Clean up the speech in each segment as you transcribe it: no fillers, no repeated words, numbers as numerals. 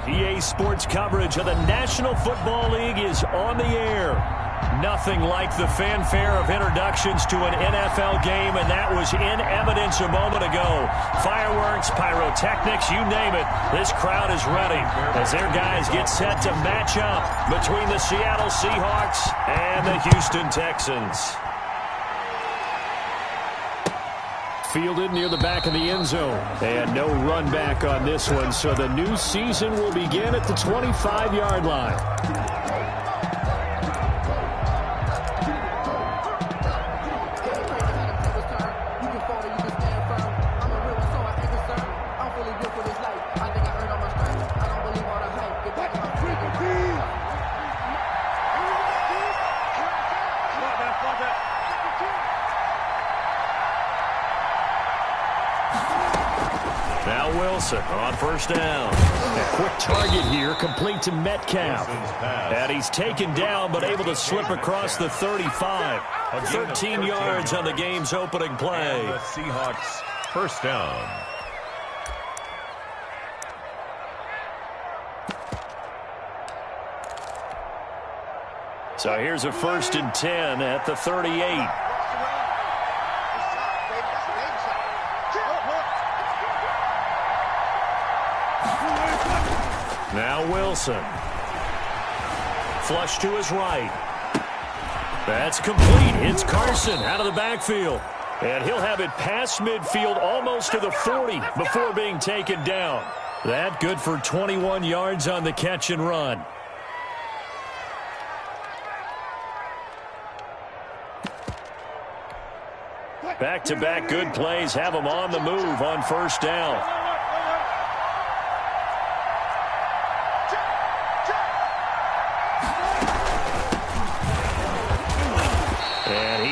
EA Sports coverage of the National Football League is on the air. Nothing like the fanfare of introductions to an NFL game, and that was in evidence a moment ago. Fireworks, pyrotechnics, you name it. This crowd is ready as their guys get set to match up between the Seattle Seahawks and the Houston Texans. Fielded near the back of the end zone. And no run back on this one, so the new season will begin at the 25-yard line. On first down. A quick target here, complete to Metcalf. And he's taken down, but able to slip across the 35. 13 yards on the game's opening play. The Seahawks first down. So here's a 1st and 10 at the 38. Now Wilson. Flush to his right. That's complete. It's Carson out of the backfield. And he'll have it past midfield almost to the 40 before being taken down. That good for 21 yards on the catch and run. Back-to-back good plays have him on the move on first down.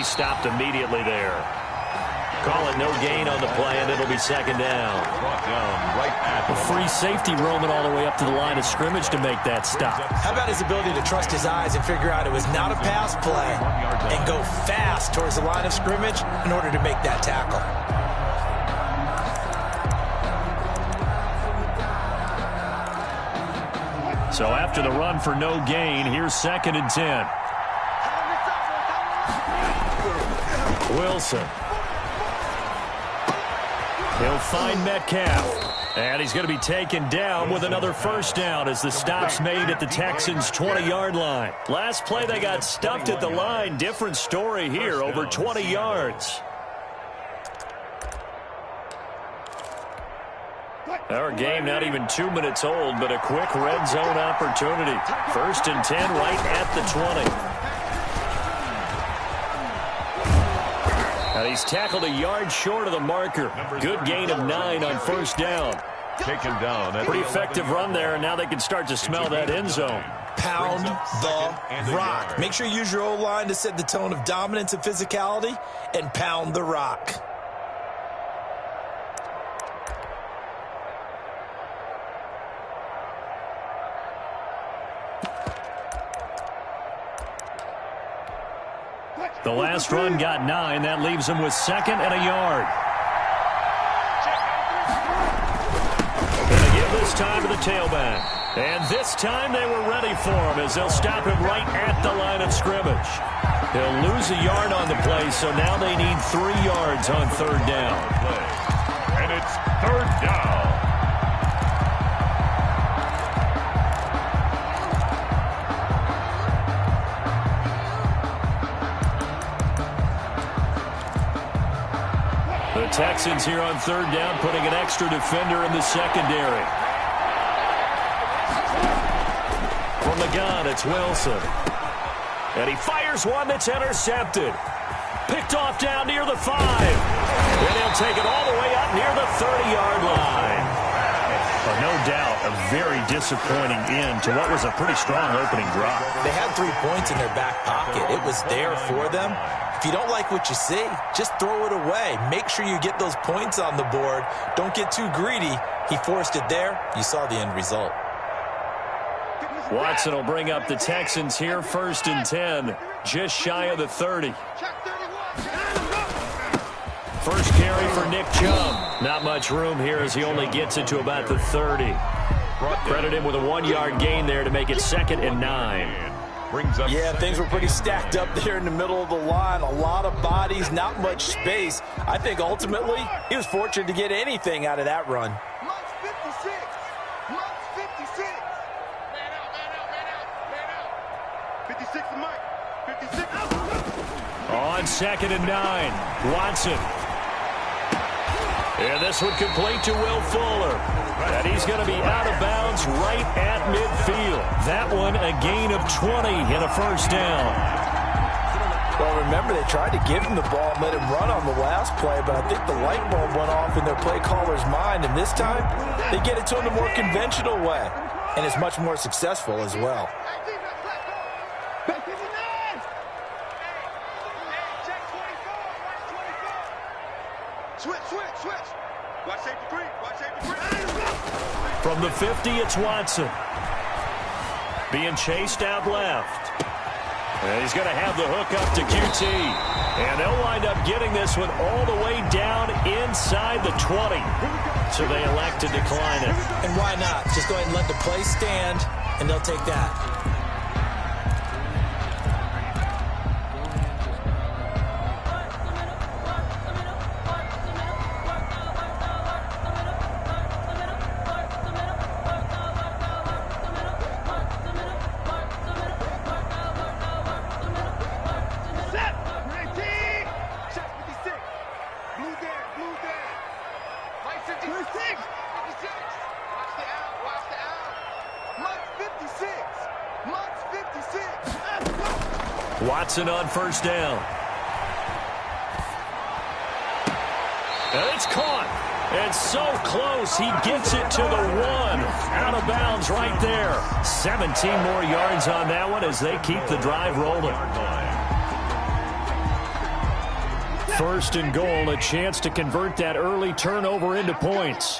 Stopped immediately there. Call it no gain on the play, and it'll be second down. Brought down right at a free safety roaming all the way up to the line of scrimmage to make that stop. How about his ability to trust his eyes and figure out it was not a pass play and go fast towards the line of scrimmage in order to make that tackle. So after the run for no gain, here's 2nd and 10. Wilson. He'll find Metcalf. And he's going to be taken down with another first down as the stop's made at the Texans' 20-yard line. Last play they got stuffed at the line. Different story here, over 20 yards. Our game not even 2 minutes old, but a quick red zone opportunity. 1st and 10 right at the 20. He's tackled a yard short of the marker. Good gain of 9 on first down. Taken down. Pretty effective run there, and now they can start to smell that end zone. Pound the rock. Make sure you use your O-line to set the tone of dominance and physicality, and pound the rock. The last run got 9. That leaves him with 2nd and a yard. Going to give this time to the tailback. And this time they were ready for him as they'll stop him right at the line of scrimmage. He'll lose a yard on the play, so now they need 3 yards on 3rd down. And it's 3rd down. The Texans here on 3rd down, putting an extra defender in the secondary. From the gun, it's Wilson. And he fires one that's intercepted. Picked off down near the 5. And he'll take it all the way up near the 30-yard line. No doubt a very disappointing end to what was a pretty strong opening drive. They had 3 points in their back pocket. It was there for them. If you don't like what you see, just throw it away. Make sure you get those points on the board. Don't get too greedy. He forced it there. You saw the end result. Watson will bring up the Texans here, 1st and 10, just shy of the 30. First carry for Nick Chubb. Not much room here as he only gets it to about the 30. Credit him with a 1-yard gain there to make it 2nd and 9. Yeah, things were pretty stacked up there in the middle of the line. A lot of bodies, not much space. I think ultimately he was fortunate to get anything out of that run. Much 56. Much 56. Man out, man out, man out, man out. 56 to Mike. 56. On 2nd and 9, Watson. And this one complete to Will Fuller. And he's going to be out of bounds right at midfield. That one a gain of 20 and a first down. Well, remember, they tried to give him the ball and let him run on the last play, but I think the light bulb went off in their play caller's mind, and this time they get it to him the more conventional way, and it's much more successful as well. Switch. Watch safety green. Watch safety green. From the 50, it's Watson. Being chased out left. And he's going to have the hook up to QT. And they'll wind up getting this one all the way down inside the 20. So they elect to decline it. And why not? Just go ahead and let the play stand, and they'll take that. Watson on first down. And it's caught. And so close. He gets it to the 1. Out of bounds right there. 17 more yards on that one as they keep the drive rolling. First and goal, a chance to convert that early turnover into points.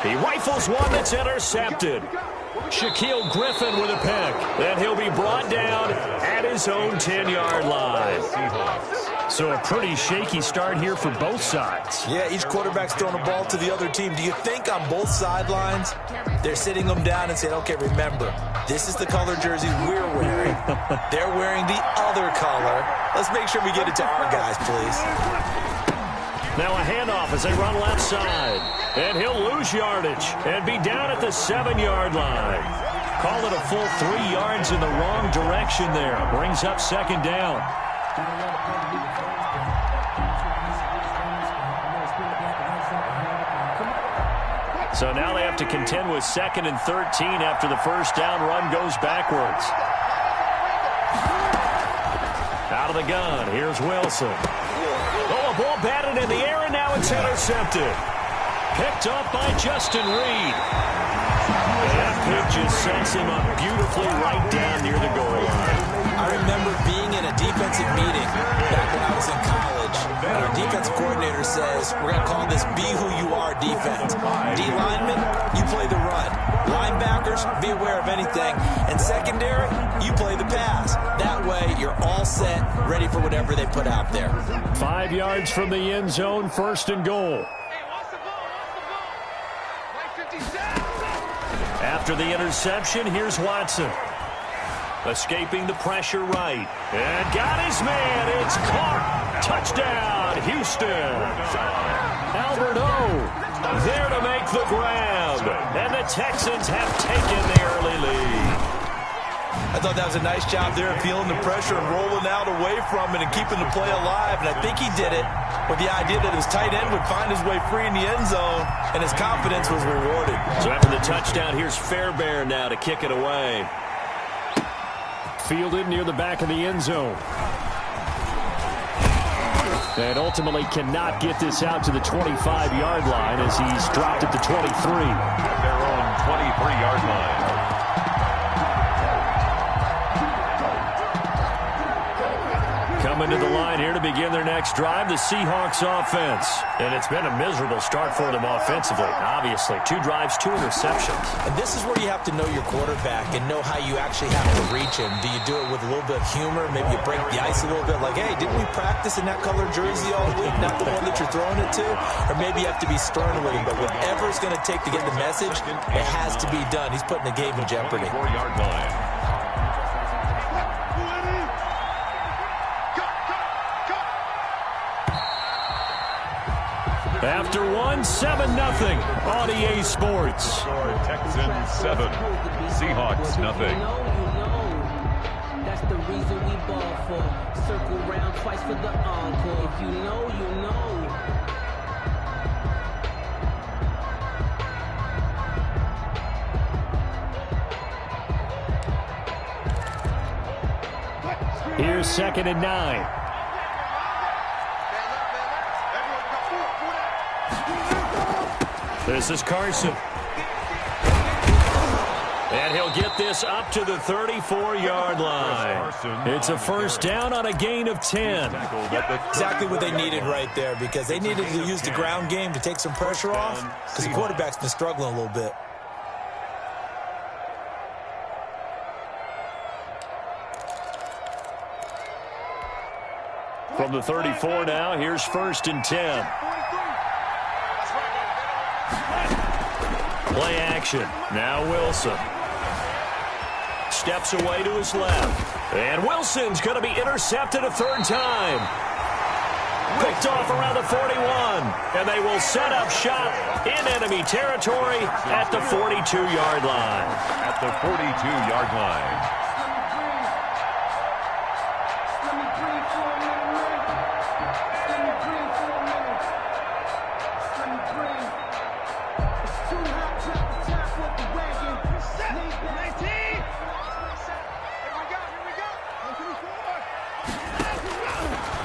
He rifles one that's intercepted. Shaquille Griffin with a pick. And he'll be brought down at his own 10-yard line. So a pretty shaky start here for both sides. Yeah, each quarterback's throwing a ball to the other team. Do you think on both sidelines they're sitting them down and saying, okay, remember, this is the color jersey we're wearing. They're wearing the other color. Let's make sure we get it to our guys, please. Now a handoff as they run left side. And he'll lose yardage and be down at the 7-yard line. Call it a full 3 yards in the wrong direction there. Brings up second down. So now they have to contend with 2nd and 13 after the first down run goes backwards. Out of the gun, here's Wilson. Oh, a ball batted in the air, and now it's intercepted. Picked up by Justin Reed. That pick just sets him up beautifully right down near the goal line. I remember being in a defensive meeting back when I was in college, and our defensive coordinator says, we're going to call this Be Who You Are defense. D linemen, you play the run. Linebackers, be aware of anything. And secondary, you play the pass. That way, you're all set, ready for whatever they put out there. 5 yards from the end zone, first and goal. After the interception, here's Watson. Escaping the pressure right. And got his man. It's caught. Touchdown, Houston. Albert O there to make the grab. And the Texans have taken the early lead. I thought that was a nice job there of feeling the pressure and rolling out away from it and keeping the play alive. And I think he did it with the idea that his tight end would find his way free in the end zone, and his confidence was rewarded. So after the touchdown, here's Fairbairn now to kick it away. Fielded near the back of the end zone. And ultimately cannot get this out to the 25-yard line as he's dropped at the 23. At their own 23-yard line. coming to the line here to begin their next drive, the Seahawks offense. And it's been a miserable start for them offensively, obviously. 2 drives, 2 interceptions. And this is where you have to know your quarterback and know how you actually have to reach him. Do you do it with a little bit of humor? Maybe you break the ice a little bit like, hey, didn't we practice in that colored jersey all week, not the one that you're throwing it to? Or maybe you have to be stern with him. But whatever it's going to take to get the message, it has to be done. He's putting the game in jeopardy. 4-yard line. After 1, 7-0 on EA Sports. Texans 7, Seahawks nothing. That's the reason we ball for. Circle round twice for the encore. If you know, you know. Here's 2nd and 9. This is Carson. And he'll get this up to the 34-yard line. It's a first down on a gain of 10. Exactly what they needed right there, because they needed to use the ground game to take some pressure off, because the quarterback's been struggling a little bit. From the 34 now, here's 1st and 10. Play action. Now Wilson. Steps away to his left. And Wilson's going to be intercepted a 3rd time. Picked off around the 41. And they will set up shop in enemy territory at the 42-yard line. At the 42-yard line.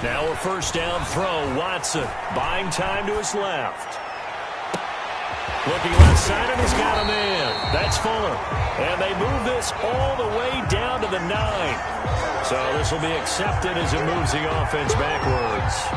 Now a first down throw. Watson buying time to his left. Looking left side, and he's got a man. That's Fuller. And they move this all the way down to the 9. So this will be accepted as it moves the offense backwards.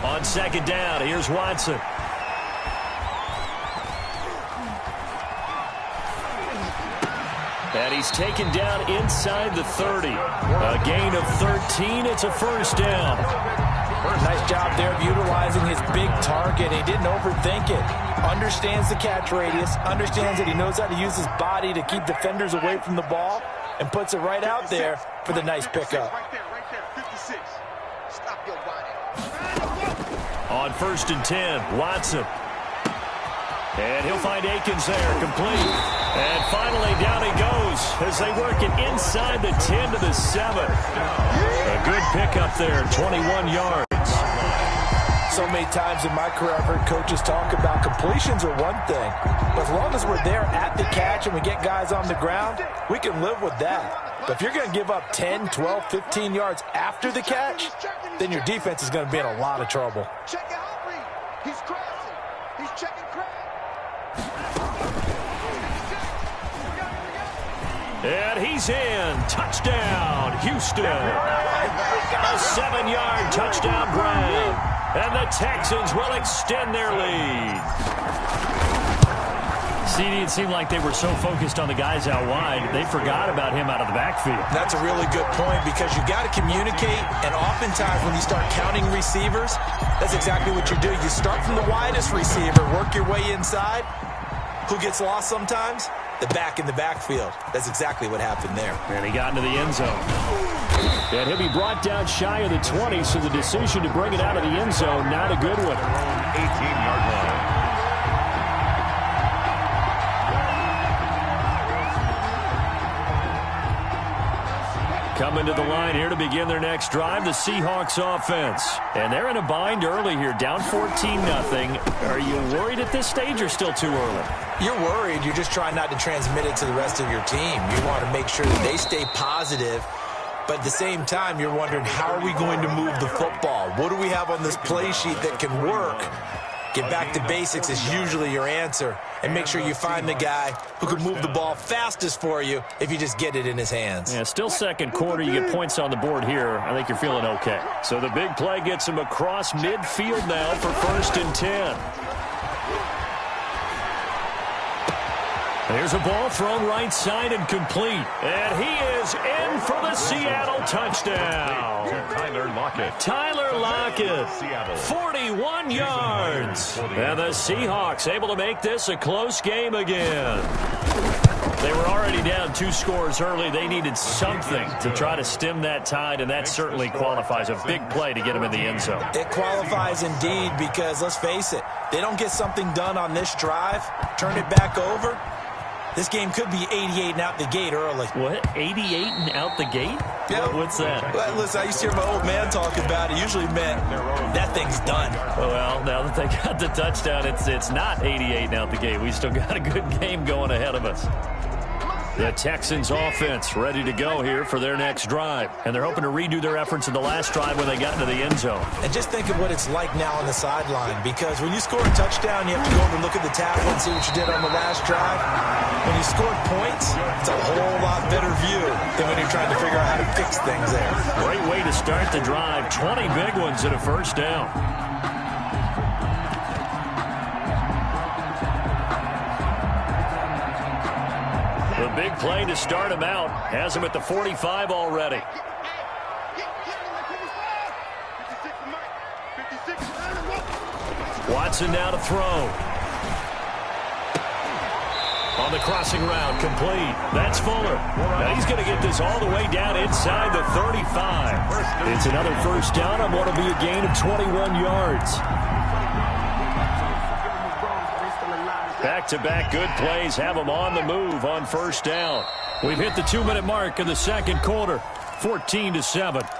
On 2nd down, here's Watson. And he's taken down inside the 30. A gain of 13. It's a first down. Nice job there of utilizing his big target. He didn't overthink it. Understands the catch radius. Understands that he knows how to use his body to keep defenders away from the ball. And puts it right out there for the nice pickup. Right there, 56. Stop your body. On 1st and 10, Watson. And he'll find Akins there, complete. And finally, down he goes as they work it inside the 10 to the 7. A good pickup there, 21 yards. So many times in my career, I've heard coaches talk about completions are one thing. But as long as we're there at the catch and we get guys on the ground, we can live with that. But if you're going to give up 10, 12, 15 yards after the catch, then your defense is going to be in a lot of trouble. Check out Reed. He's crossing. He's checking crowd. And he's in. Touchdown, Houston. A 7-yard touchdown grab. And the Texans will extend their lead. CD, it seemed like they were so focused on the guys out wide, they forgot about him out of the backfield. That's a really good point, because you got to communicate, and oftentimes when you start counting receivers, that's exactly what you do. You start from the widest receiver, work your way inside. Who gets lost sometimes? The back in the backfield. That's exactly what happened there. And he got into the end zone. And he'll be brought down shy of the 20, so the decision to bring it out of the end zone, not a good one. 18-yard line. Coming to the line here to begin their next drive, the Seahawks offense. And they're in a bind early here, down 14-0. Are you worried at this stage or still too early? You're worried. You're just trying not to transmit it to the rest of your team. You want to make sure that they stay positive. But at the same time, you're wondering, how are we going to move the football? What do we have on this play sheet that can work? Get back to basics is usually your answer. And make sure you find the guy who can move the ball fastest for you if you just get it in his hands. Yeah, still second quarter. You get points on the board here. I think you're feeling okay. So the big play gets him across midfield now for 1st and 10. There's a ball thrown right side and complete. And he is in for the Seattle touchdown. Tyler Lockett, 41 yards. And the Seahawks able to make this a close game again. They were already down 2 scores early. They needed something to try to stem that tide, and that certainly qualifies. A big play to get them in the end zone. It qualifies indeed because, let's face it, they don't get something done on this drive, turn it back over. This game could be 88 and out the gate early. What? 88 and out the gate? Yeah. What's that? Well, listen, I used to hear my old man talk about it. Usually meant that thing's done. Well, now that they got the touchdown, it's not 88 and out the gate. We still got a good game going ahead of us. The Texans offense ready to go here for their next drive. And they're hoping to redo their efforts in the last drive when they got into the end zone. And just think of what it's like now on the sideline. Because when you score a touchdown, you have to go over and look at the tackle and see what you did on the last drive. When you scored points, it's a whole lot better view than when you're trying to figure out how to fix things there. Great way to start the drive. 20 big ones and a 1st down. The big play to start him out. Has him at the 45 already. Watson now to throw. On the crossing route, complete. That's Fuller. Now he's going to get this all the way down inside the 35. It's another 1st down on what will be a gain of 21 yards. Back-to-back good plays have them on the move on 1st down. We've hit the 2-minute mark of the second quarter, 14-7.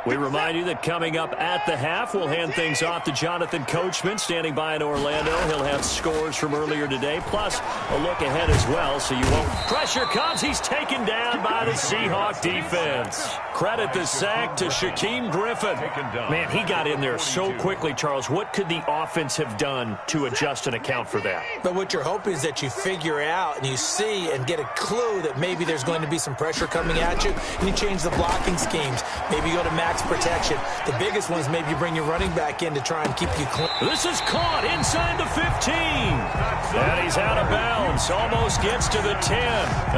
We remind you that coming up at the half, we'll hand things off to Jonathan Coachman, standing by in Orlando. He'll have scores from earlier today, plus a look ahead as well, so you won't. Pressure comes. He's taken down by the Seahawk defense. Credit the sack to Shaquem Griffin. Man, he got in there so quickly, Charles. What could the offense have done to adjust and account for that? But what you're hoping is that you figure out and you see and get a clue that maybe there's going to be some pressure coming at you, and you change the blocking schemes. Maybe you go to max protection. The biggest one is maybe you bring your running back in to try and keep you clean. This is caught inside the 15. And he's out of bounds. Almost gets to the 10.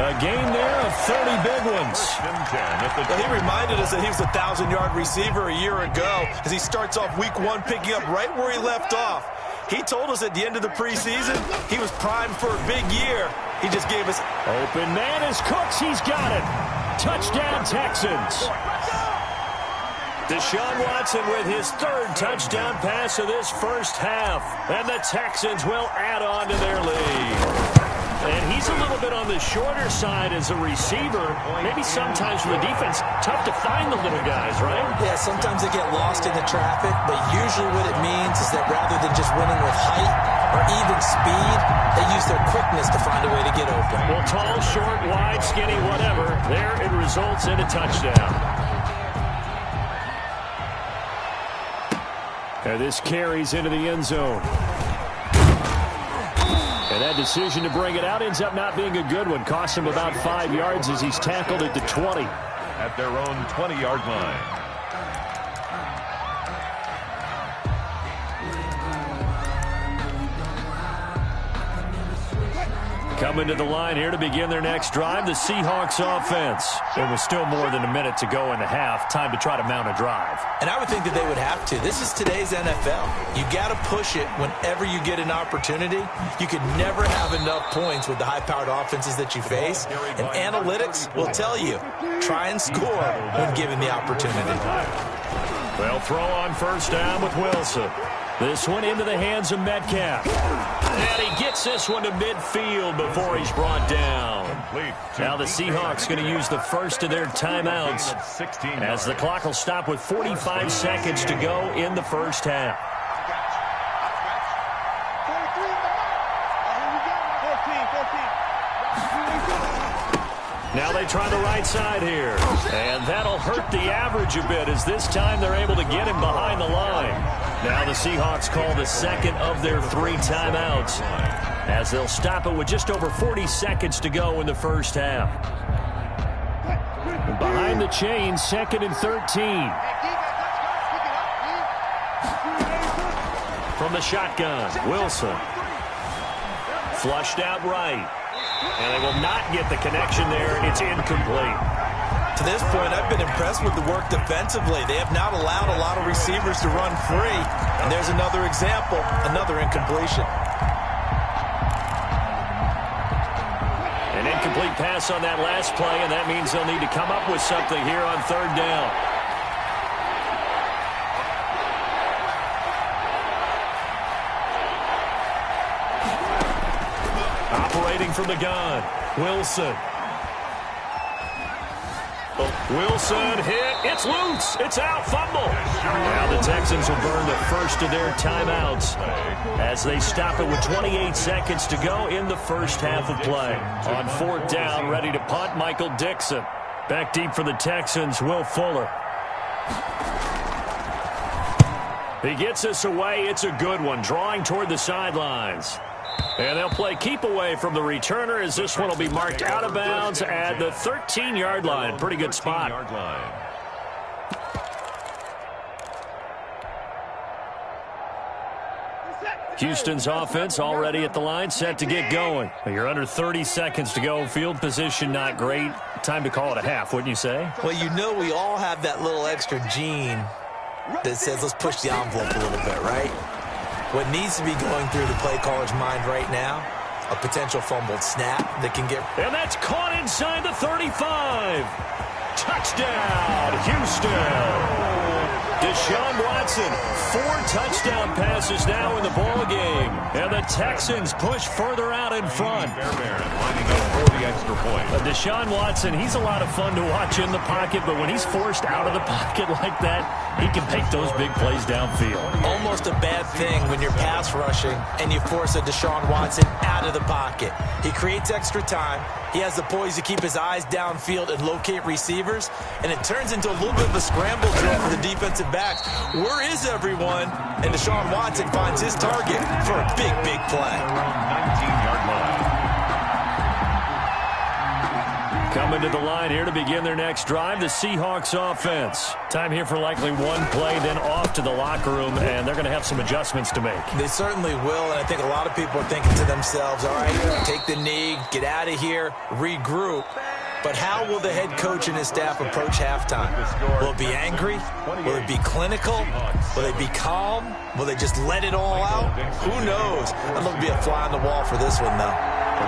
A gain there of 30 big ones. Well, he reminded us that he was a 1,000-yard receiver a year ago as he starts off week 1 picking up right where he left off. He told us at the end of the preseason he was primed for a big year. He just gave us... Open man is Cooks. He's got it. Touchdown, Texans. Deshaun Watson with his 3rd touchdown pass of this 1st half. And the Texans will add on to their lead. And he's a little bit on the shorter side as a receiver. Maybe sometimes for the defense, tough to find the little guys, right? Yeah, sometimes they get lost in the traffic, but usually what it means is that rather than just winning with height or even speed, they use their quickness to find a way to get open. Well, tall, short, wide, skinny, whatever, there it results in a touchdown. And this carries into the end zone. And that decision to bring it out ends up not being a good one. Costs him about 5 yards as he's tackled at the 20. At their own 20-yard line. Coming to the line here to begin their next drive, the Seahawks offense. There was still more than a minute to go in the half. Time to try to mount a drive. And I would think that they would have to. This is today's NFL. You got to push it whenever you get an opportunity. You could never have enough points with the high-powered offenses that you face. And analytics will tell you, try and score when given the opportunity. They'll throw on 1st down with Wilson. This one into the hands of Metcalf. And he gets this one to midfield before he's brought down. Now the Seahawks going to use the first of their timeouts as the clock will stop with 45 seconds to go in the first half. Now they try the right side here. And that'll hurt the average a bit as this time they're able to get him behind the line. Now the Seahawks call the second of their 3 timeouts as they'll stop it with just over 40 seconds to go in the first half. Behind the chain, 2nd and 13. From the shotgun, Wilson. Flushed out right. And they will not get the connection there. It's incomplete. To this point, I've been impressed with the work defensively. They have not allowed a lot of receivers to run free. And there's another example, another incompletion. An incomplete pass on that last play, and that means they'll need to come up with something here on 3rd down. Operating from the gun, Wilson. Wilson hit. It's loose. It's out. Fumble. Now the Texans will burn the first of their timeouts as they stop it with 28 seconds to go in the first half of play. On 4th down, ready to punt, Michael Dixon. Back deep for the Texans, Will Fuller. He gets us away. It's a good one, drawing toward the sidelines. And they'll play keep away from the returner as this one will be marked out of bounds at the 13-yard line. Pretty good spot. Houston's offense already at the line, set to get going. You're under 30 seconds to go. Field position not great. Time to call it a half, wouldn't you say? Well, you know we all have that little extra gene that says let's push the envelope a little bit, right? What needs to be going through the play caller's mind right now, a potential fumbled snap that can get... And that's caught inside the 35. Touchdown, Houston. Deshaun Watson, 4 touchdown passes now in the ball game. And the Texans push further out in front. Lining up for the extra point. Deshaun Watson, he's a lot of fun to watch in the pocket, but when he's forced out of the pocket like that, he can make those big plays downfield. Almost a bad thing when you're pass rushing and you force a Deshaun Watson out of the pocket. He creates extra time. He has the poise to keep his eyes downfield and locate receivers, and it turns into a little bit of a scramble drill for the defensive backs. Where is everyone? And Deshaun Watson finds his target for a big, big play. Around 19-yard line. Coming to the line here to begin their next drive, the Seahawks offense. Time here for likely one play, then off to the locker room, and they're going to have some adjustments to make. They certainly will, and I think a lot of people are thinking to themselves, all right, take the knee, get out of here, regroup. But how will the head coach and his staff approach halftime? Will it be angry? Will it be clinical? Will they be calm? Will they just let it all out? Who knows? I'm going to be a fly on the wall for this one, though.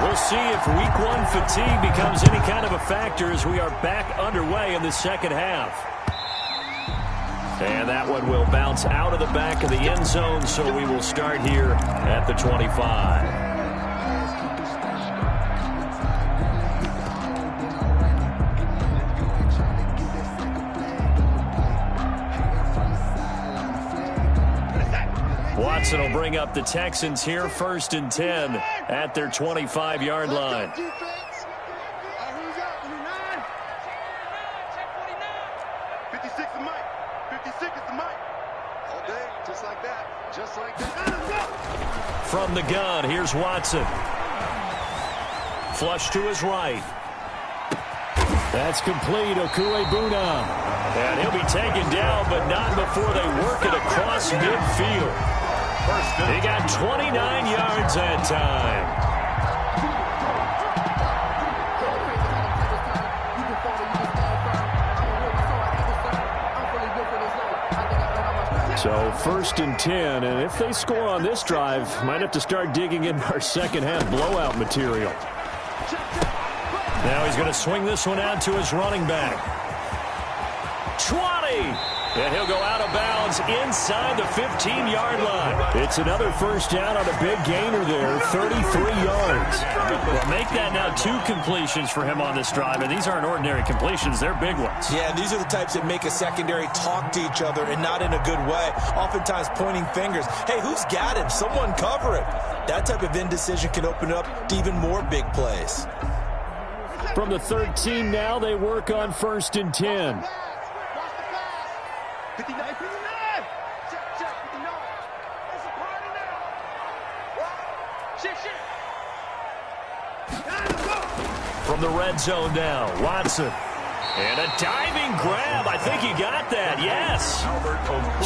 We'll see if week 1 fatigue becomes any kind of a factor as we are back underway in the second half. And that one will bounce out of the back of the end zone, so we will start here at the 25. Watson will bring up the Texans here, 1st and 10 at their 25-yard line. 56 is Mike. 56 is the Mike. All day, just like that. Just like that. From the gun, here's Watson. Flush to his right. That's complete, Okuebuna. And he'll be taken down, but not before they work it across midfield. He got 29 yards that time. So 1st and 10, and if they score on this drive, might have to start digging into our second half blowout material. Now he's going to swing this one out to his running back. 20. And he'll go out of bounds inside the 15-yard line. It's another first down on a big gainer there, 33 yards. Well, make that now 2 completions for him on this drive, and these aren't ordinary completions. They're big ones. Yeah, and these are the types that make a secondary talk to each other and not in a good way, oftentimes pointing fingers. Hey, who's got him? Someone cover him. That type of indecision can open up to even more big plays. From the 13 now, they work on 1st and 10. 59, 59. Check, 59. It's a party now. Shit. From the red zone now, Watson. And a diving grab. I think he got that. Yes.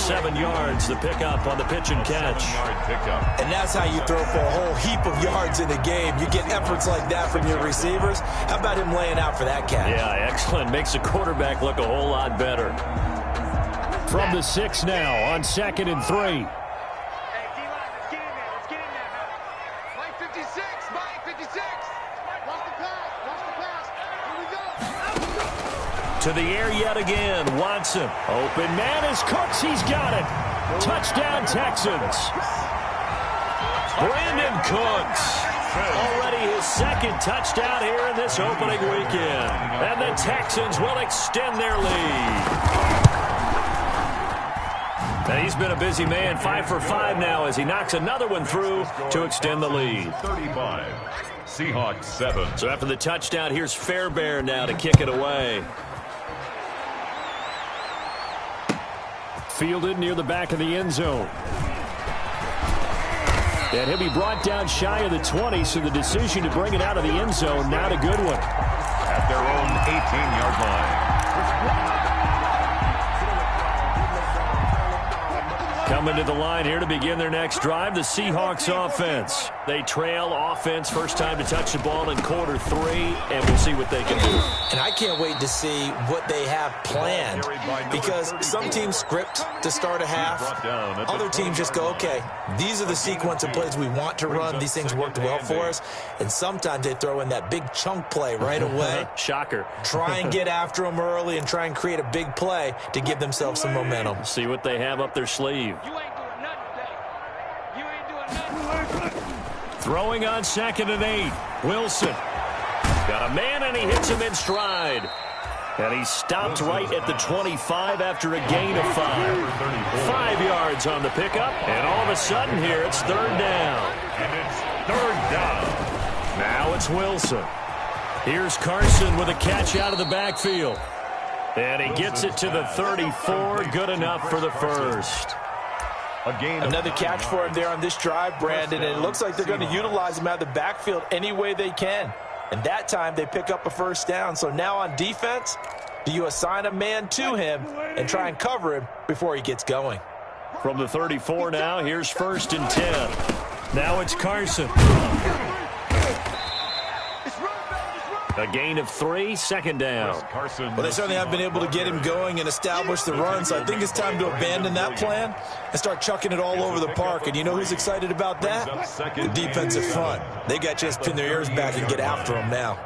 7 yards, the pickup on the pitch and catch. 7-yard pickup. And that's how you throw for a whole heap of yards in a game. You get efforts like that from your receivers. How about him laying out for that catch? Yeah, excellent. Makes the quarterback look a whole lot better. From the 6 now on 2nd and 3. Hey, D-line, let's get in there. Let's get in there, man. Mike 56. Mike 56. Watch the pass. Here we go. To the air yet again. Watson. Open man is Cooks. He's got it. Touchdown, Texans. Brandon Cooks. Already his 2nd touchdown here in this opening weekend. And the Texans will extend their lead. And he's been a busy man, 5 for 5 now as he knocks another one through to extend the lead. 35. Seahawks 7. So after the touchdown, here's Fairbairn now to kick it away. Fielded near the back of the end zone. And he'll be brought down shy of the 20, so the decision to bring it out of the end zone, not a good one. At their own 18-yard line. Coming to the line here to begin their next drive, the Seahawks offense. They trail offense, first time to touch the ball in quarter 3, and we'll see what they can do. And I can't wait to see what they have planned, because some teams script to start a half. Other teams just go, okay, these are the sequence of plays we want to run. These things worked well for us. And sometimes they throw in that big chunk play right away. Shocker. Try and get after them early and try and create a big play to give themselves some momentum. See what they have up their sleeve. You ain't doing nothing today. You ain't doing nothing. Throwing on 2nd and 8. Wilson. Got a man, and he hits him in stride. And he stopped right at the 25 after a gain of 5. 5 yards on the pickup. And all of a sudden here, it's 3rd down. And it's 3rd down. Now it's Wilson. Here's Carson with a catch out of the backfield. And he gets it to the 34. Good enough for the first. Another catch for him there on this drive, Brandon, and it looks like they're going to utilize him out of the backfield any way they can. And that time they pick up a first down. So now on defense, do you assign a man to him and try and cover him before he gets going? From the 34 now, here's 1st and 10. Now it's Carson. A gain of 3, 2nd down. Well, they certainly have been able to get him going and establish the run, so I think it's time to abandon that plan and start chucking it all over the park. And you know who's excited about that? The defensive front. They got a chance to pin their ears back and get after him now.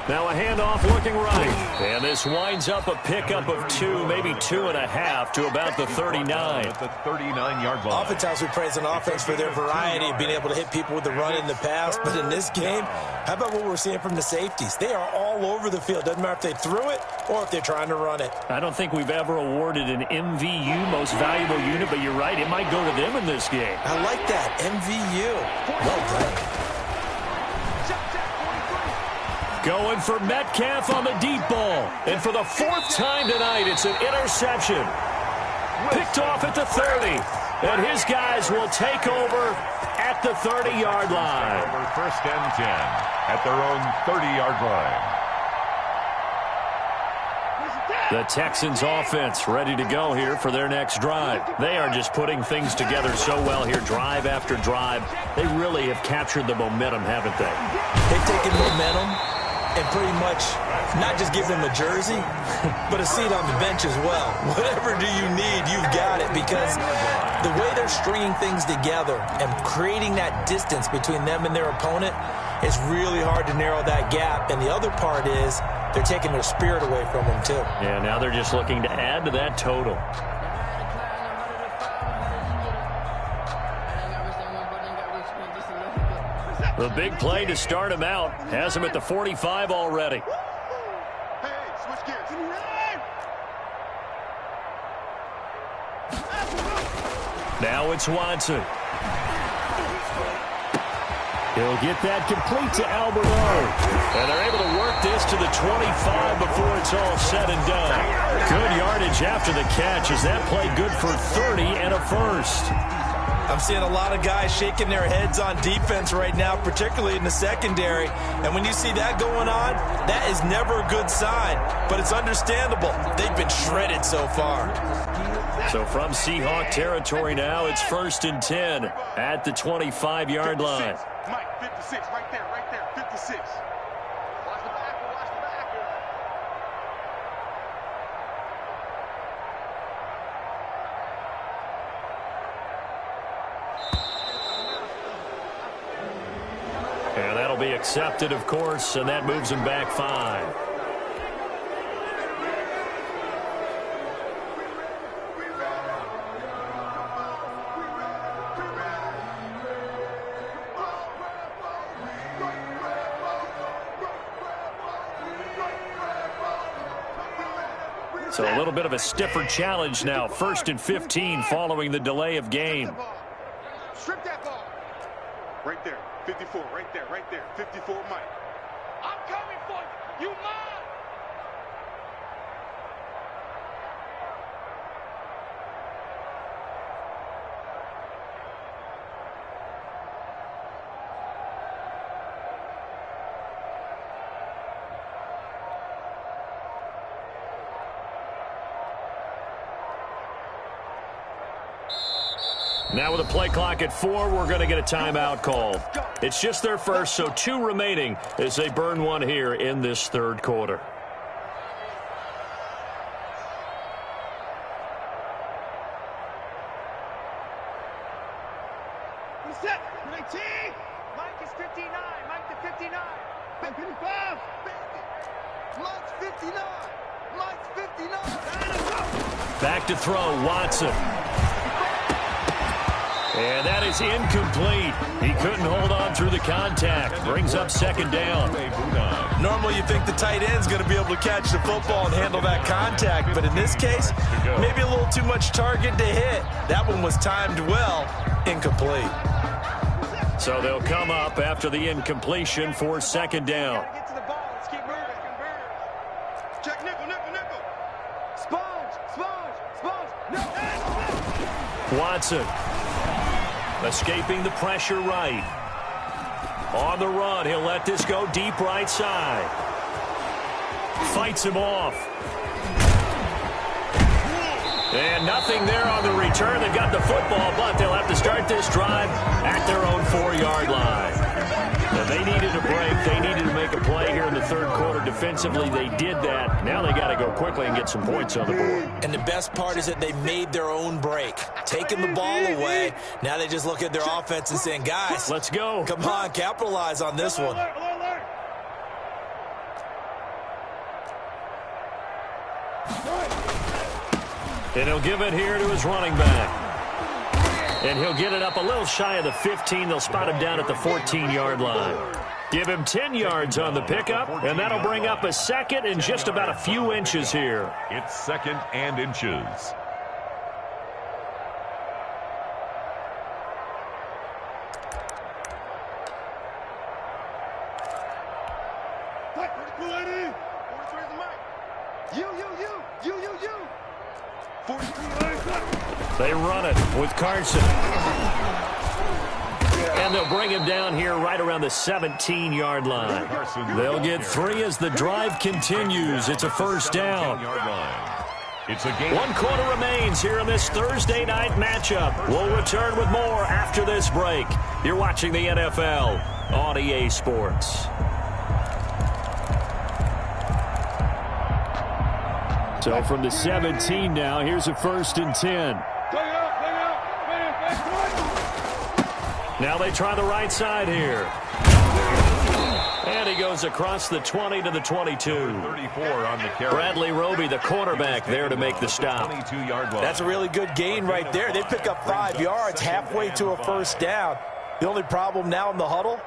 Now a handoff looking right. And this winds up a pickup of 2, maybe 2.5 to about the 39. At the 39-yard line. Oftentimes we praise an offense for their variety of being able to hit people with the run in the pass. But in this game, how about what we're seeing from the safeties? They are all over the field. Doesn't matter if they threw it or if they're trying to run it. I don't think we've ever awarded an MVU, most valuable unit, but you're right. It might go to them in this game. I like that. MVU. Well done. Going for Metcalf on the deep ball. And for the 4th time tonight, it's an interception. Picked off at the 30. And his guys will take over at the 30-yard line. Over 1st and 10 at their own 30-yard line. The Texans offense ready to go here for their next drive. They are just putting things together so well here, drive after drive. They really have captured the momentum, haven't they? They've taken momentum and pretty much not just give him a jersey, but a seat on the bench as well. Whatever do you need, you've got it, because the way they're stringing things together and creating that distance between them and their opponent, it's really hard to narrow that gap. And the other part is they're taking their spirit away from them, too. Yeah, now they're just looking to add to that total. The big play to start him out has him at the 45 already. Hey, switch gears. Now it's Watson. He'll get that complete to Alberto. And they're able to work this to the 25 before it's all said and done. Good yardage after the catch as that play good for 30 and a first. I'm seeing a lot of guys shaking their heads on defense right now, particularly in the secondary. And when you see that going on, that is never a good sign. But it's understandable. They've been shredded so far. So from Seahawk territory now, it's 1st and 10 at the 25-yard line. Mike, 56, right there, 56. Watch the backer, watch the backer. And that'll be accepted, of course, and that moves him back 5. So a little bit of a stiffer challenge now. 1st and 15 following the delay of game. Strip that ball. Right there, 54, right there, 54, Mike. I'm coming for you. You mine. Now with a play clock at 4, we're going to get a timeout called. It's just their first, so 2 remaining as they burn one here in this third quarter. Set, 19. Mike is 59. Mike to 59. 55. Mike's 59. Mike's 59. Back to throw, Watson. And that is incomplete. He couldn't hold on through the contact. Brings up 2nd down. Normally you think the tight end's going to be able to catch the football and handle that contact, but in this case, maybe a little too much target to hit. That one was timed well. Incomplete. So they'll come up after the incompletion for 2nd down. Get to the ball. Let's keep moving. Check nickel. Sponge. No. Watson. Escaping the pressure right. On the run, he'll let this go deep right side. Fights him off. And nothing there on the return. They've got the football, but they'll have to start this drive at their own 4-yard line. And they needed a break. They needed to make a play here in the third quarter. Defensively, they did that. Now they got to go quickly and get some points on the board. And the best part is that they made their own break. Taking the ball away. Now they just look at their offense and saying, guys, let's go. Come on, capitalize on this one. And he'll give it here to his running back. And he'll get it up a little shy of the 15. They'll spot him down at the 14-yard line. Give him 10 yards on the pickup, and that'll bring up a 2nd and just about a few inches here. It's 2nd and inches. They run it with Carson. And they'll bring him down here right around the 17-yard line. They'll get 3 as the drive continues. It's a 1st down. It's a game. 1 quarter remains here in this Thursday night matchup. We'll return with more after this break. You're watching the NFL on EA Sports. So from the 17 now, here's a 1st and 10. Now they try the right side here. And he goes across the 20 to the 22. 34 on the carry. Bradley Roby, the cornerback, there to make the stop. 22-yard line. That's a really good gain right there. They pick up 5 yards halfway to a 1st down. The only problem now in the huddle,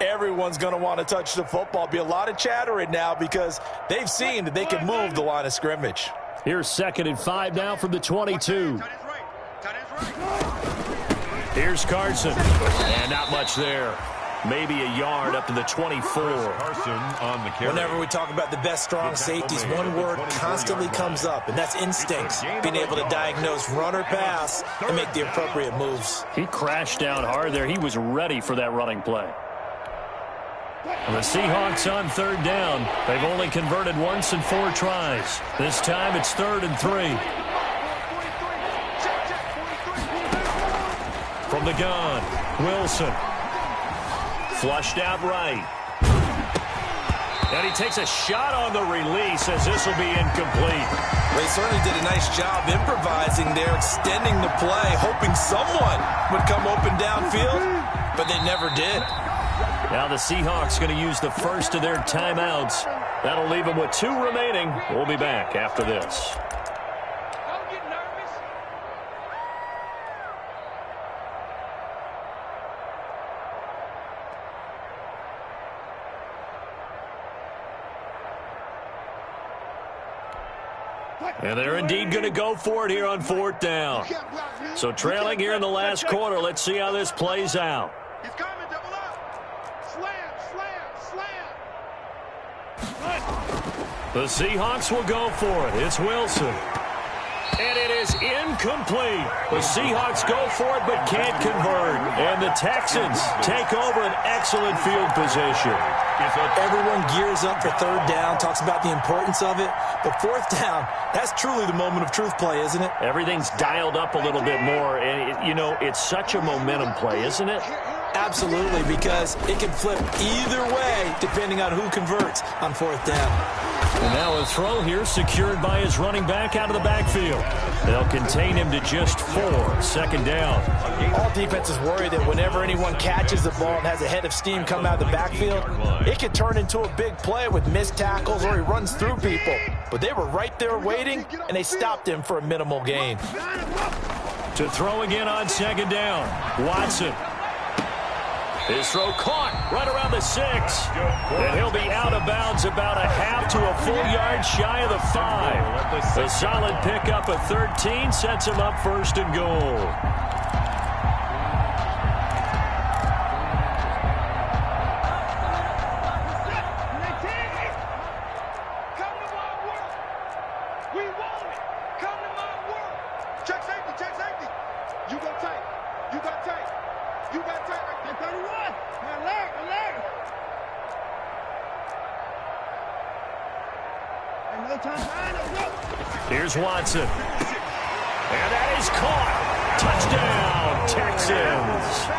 everyone's going to want to touch the football. Be a lot of chattering now because they've seen that they can move the line of scrimmage. Here's 2nd and 5 now from the 22. Here's Carson. And not much there. Maybe a yard up to the 24. Carson on the carry. Whenever we talk about the best strong safeties, one word constantly comes up, and that's instincts. Being able to diagnose run or pass and make the appropriate moves. He crashed down hard there. He was ready for that running play. And the Seahawks on 3rd down. They've only converted once in 4 tries. This time it's 3rd and 3. From the gun, Wilson. Flushed out right. And he takes a shot on the release as this will be incomplete. They certainly did a nice job improvising there, extending the play, hoping someone would come open downfield, but they never did. Now the Seahawks going to use the first of their timeouts. That'll leave them with 2 remaining. We'll be back after this. And they're indeed going to go for it here on 4th down. So trailing here in the last quarter. Let's see how this plays out. He's coming, double up. Slam, slam, slam. The Seahawks will go for it. It's Wilson. And it is incomplete. The Seahawks go for it but can't convert. And the Texans take over an excellent field position. Everyone gears up for 3rd down, talks about the importance of it. But 4th down, that's truly the moment of truth play, isn't it? Everything's dialed up a little bit more. And, you know, it's such a momentum play, isn't it? Absolutely, because it can flip either way depending on who converts on 4th down. And now a throw here secured by his running back out of the backfield. They'll contain him to just 4. 2nd down. All defenses worry that whenever anyone catches the ball and has a head of steam come out of the backfield, it can turn into a big play with missed tackles or he runs through people. But they were right there waiting, and they stopped him for a minimal gain. To throw again on 2nd down. Watson. His throw caught right around the 6. And he'll be out of bounds about a half to a full yard shy of the 5. A solid pickup of 13 sets him up 1st and goal. Here's Watson. And that is caught. Touchdown, Texans.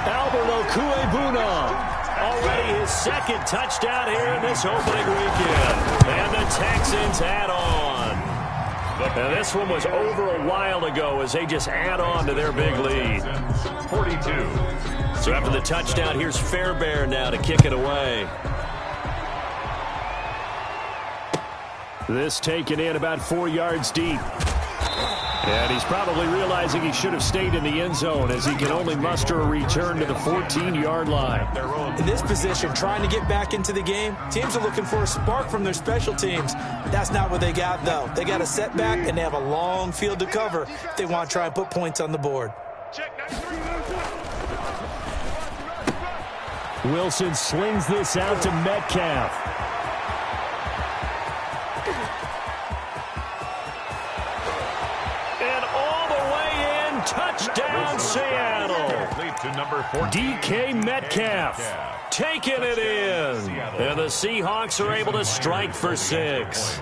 Albert Okwuegbunam. Already his 2nd touchdown here in this opening weekend. And the Texans add on. And this one was over a while ago as they just add on to their big lead. 42. So after the touchdown, here's Fairbairn now to kick it away. This taken in about 4 yards deep. And he's probably realizing he should have stayed in the end zone as he can only muster a return to the 14-yard line. In this position, trying to get back into the game, teams are looking for a spark from their special teams. That's not what they got, though. They got a setback, and they have a long field to cover if they want to try and put points on the board. Wilson slings this out to Metcalf. Touchdown, Seattle. DK Metcalf taking it in. And the Seahawks are able to strike for 6.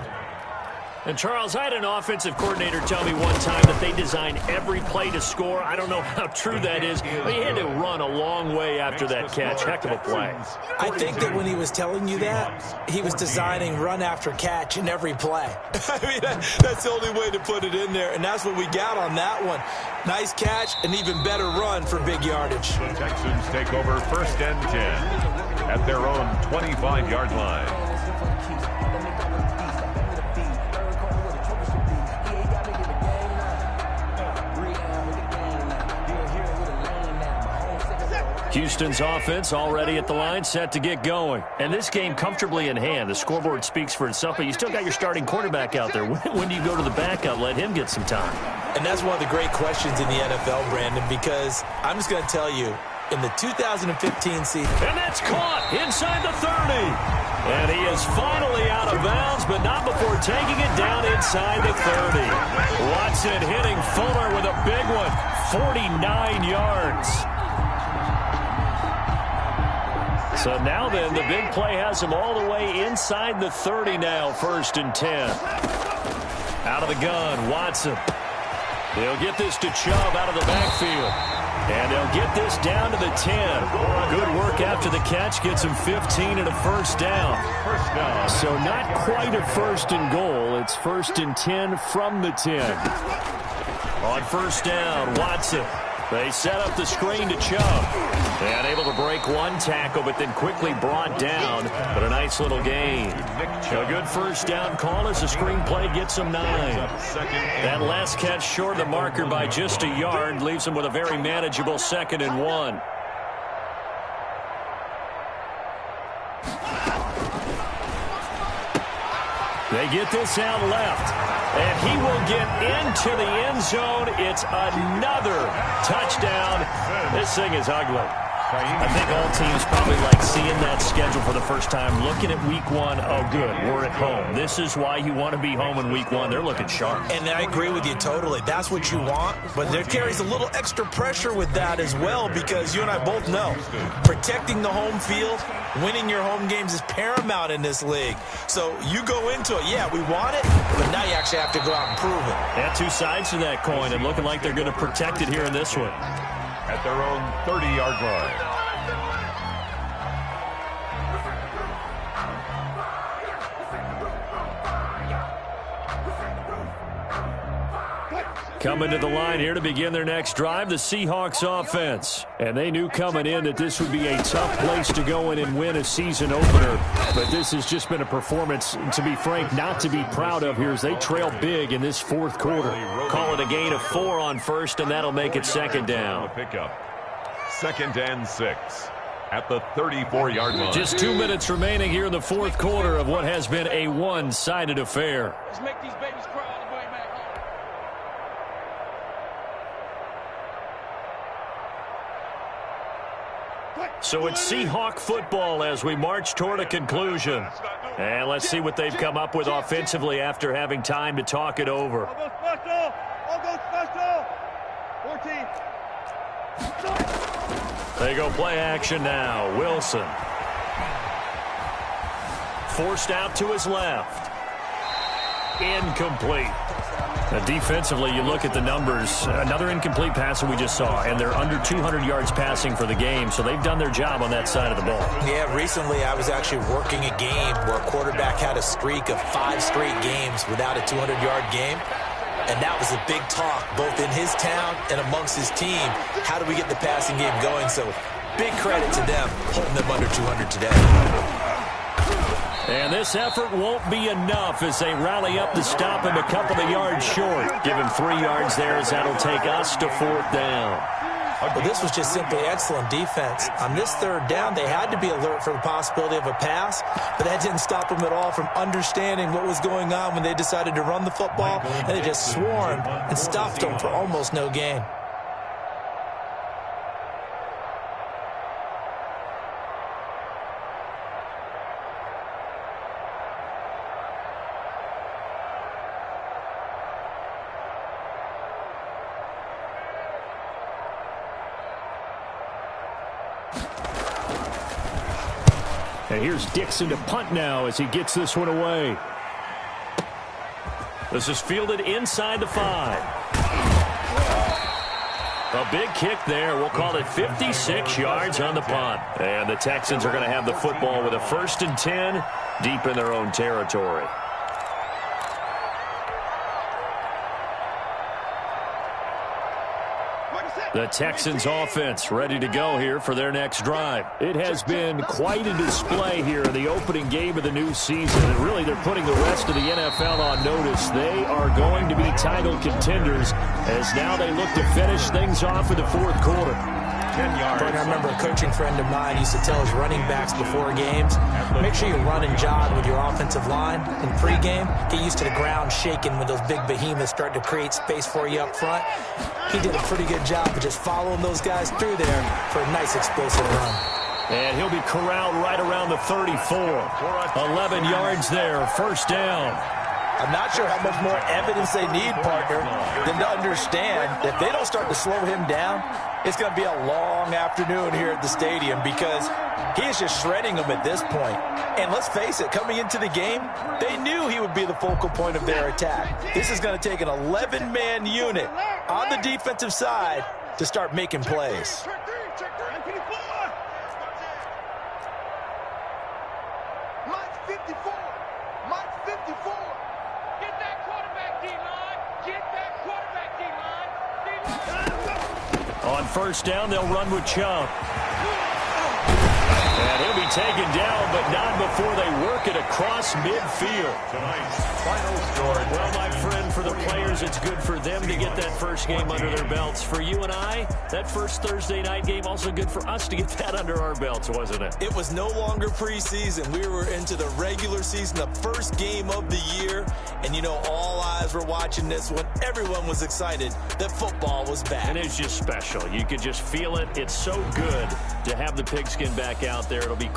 And, Charles, I had an offensive coordinator tell me one time that they design every play to score. I don't know how true that is, but he had to run a long way after that catch. Heck of a play. I think that when he was telling you that, he was designing run after catch in every play. I mean, that's the only way to put it in there, and that's what we got on that one. Nice catch, an even better run for big yardage. The Texans take over 1st and 10 at their own 25-yard line. Houston's offense already at the line, set to get going. And this game comfortably in hand. The scoreboard speaks for itself, but you still got your starting quarterback out there. When do you go to the backup? Let him get some time. And that's one of the great questions in the NFL, Brandon, because I'm just going to tell you, in the 2015 season. And that's caught inside the 30. And he is finally out of bounds, but not before taking it down inside the 30. Watson hitting Fuller with a big one, 49 yards. So now then, the big play has him all the way inside the 30 now, 1st and 10. Out of the gun, Watson. They'll get this to Chubb out of the backfield. And they'll get this down to the 10. Good work after the catch. Gets him 15 and a first down. So not quite a 1st and goal. It's 1st and 10 from the 10. On 1st down, Watson. They set up the screen to Chubb. And able to break one tackle, but then quickly brought down. But a nice little gain. A good 1st down call as the screen play gets him 9. That last catch short of the marker by just a yard leaves him with a very manageable 2nd and 1. They get this out left. And he will get into the end zone. It's another touchdown. This thing is ugly. I think all teams probably like seeing that schedule for the first time, looking at week 1. Oh, good, we're at home. This is why you want to be home in week 1. They're looking sharp. And I agree with you totally. That's what you want. But there carries a little extra pressure with that as well, because you and I both know protecting the home field, winning your home games is paramount in this league. So you go into it, yeah, we want it, but now you actually have to go out and prove it. Yeah, two sides to that coin, and looking like they're going to protect it here in this one. At their own 30-yard line. Coming to the line here to begin their next drive, the Seahawks offense. And they knew coming in that this would be a tough place to go in and win a season opener. But this has just been a performance, to be frank, not to be proud of here as they trail big in this 4th quarter. Call it a gain of 4 on 1st, and that'll make it 2nd down. Pickup. 2nd and 6 at the 34-yard line. Just 2 minutes remaining here in the 4th quarter of what has been a one-sided affair. Let's make these babies cry all the way back home. So it's Seahawk football as we march toward a conclusion. And let's see what they've come up with offensively after having time to talk it over. I'll go special. I'll go special. 14. They go play action now. Wilson. Forced out to his left. Incomplete. Now defensively, you look at the numbers. Another incomplete pass that we just saw, and they're under 200 yards passing for the game, so they've done their job on that side of the ball. Yeah, recently I was actually working a game where a quarterback had a streak of 5 straight games without a 200-yard game. And that was a big talk, both in his town and amongst his team. How do we get the passing game going? So big credit to them, holding them under 200 today. And this effort won't be enough as they rally up to stop him a couple of yards short. Give him 3 yards there as that'll take us to 4th down. Well, this was just simply excellent defense. On this 3rd down, they had to be alert for the possibility of a pass, but that didn't stop them at all from understanding what was going on when they decided to run the football, and they just swarmed and stuffed them for almost no gain. And here's Dixon to punt now as he gets this one away. This is fielded inside the 5. A big kick there. We'll call it 56 yards on the punt. And the Texans are going to have the football with a 1st and 10 deep in their own territory. The Texans offense ready to go here for their next drive. It has been quite a display here in the opening game of the new season. And really, they're putting the rest of the NFL on notice. They are going to be title contenders as now they look to finish things off in the 4th quarter. 10 yards. I remember a coaching friend of mine used to tell his running backs before games, make sure you run and jog with your offensive line in pregame. Get used to the ground shaking when those big behemoths start to create space for you up front. He did a pretty good job of just following those guys through there for a nice explosive run. And he'll be corralled right around the 34. 11 yards there, 1st down. I'm not sure how much more evidence they need, partner, than to understand if they don't start to slow him down, it's going to be a long afternoon here at the stadium because he is just shredding them at this point. And let's face it, coming into the game, they knew he would be the focal point of their attack. This is going to take an 11-man unit on the defensive side to start making plays. Mike 54. Mike 54. Get that quarterback, D-line. Get that quarterback, D-line. On 1st down, they'll run with Chubb. And he'll be taken down, but not before they work it across midfield. Tonight's final score. Well, my friend, for the players, it's good for them to get that first game under their belts. For you and I, that first Thursday night game, also good for us to get that under our belts, wasn't it? It was no longer preseason. We were into the regular season, the first game of the year. And, you know, all eyes were watching this one. Everyone was excited that football was back. And it's just special. You could just feel it. It's so good to have the pigskin back out there. It'll be